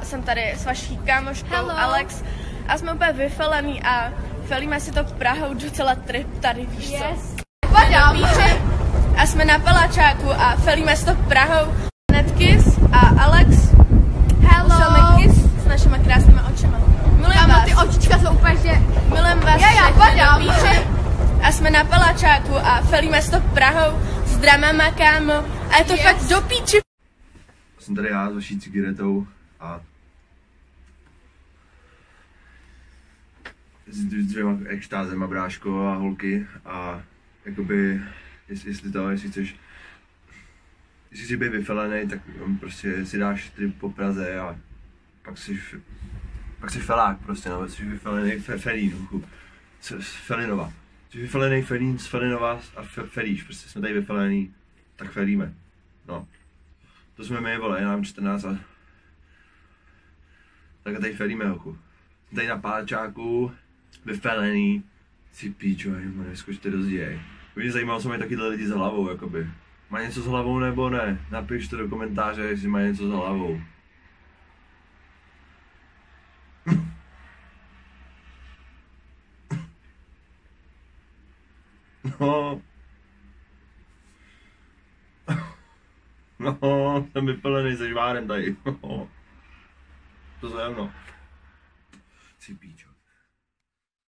jsem tady s vaší kámoškou Hello. Alex a jsme úplně vyfelený a felíme si to Prahou docela trip tady, víš co? Yes. A jsme na Pelačáku a felíme si to Prahou. Netkis a Alex. Hello. Kiss s našima krásnýma očima. Milujeme vás. Ty očička jsou úplně, že... Milujeme vás a jsme na Pelačáku a felíme si to Prahou s dramama, kámo. A je to fakt do píči. Jsem tady já s vaší cigaretou a s dvěma extázema, bráško a holky a jakoby, jestli chceš být vyfelenej, tak prostě si dáš trip po Praze a pak jsi felák prostě, no, jsi vyfelenej Felín, Felinova. Jsi vyfelenej Felín z Felinova a felíš, prostě jsme tady vyfelený, tak felíme, no. To jsme my, vole, je nám 14 a tak tady felíme, hochu. Tady na Pelačáku, vyfelený, si píčo, neskočte do zděj. Mě zajímalo, co mají takyhle lidi s hlavou, jakoby. Má něco s hlavou nebo ne? Napište do komentáře, jestli má něco s hlavou. No. No, jsem vyplněný se žvárem tady. To je ono. Si píčo.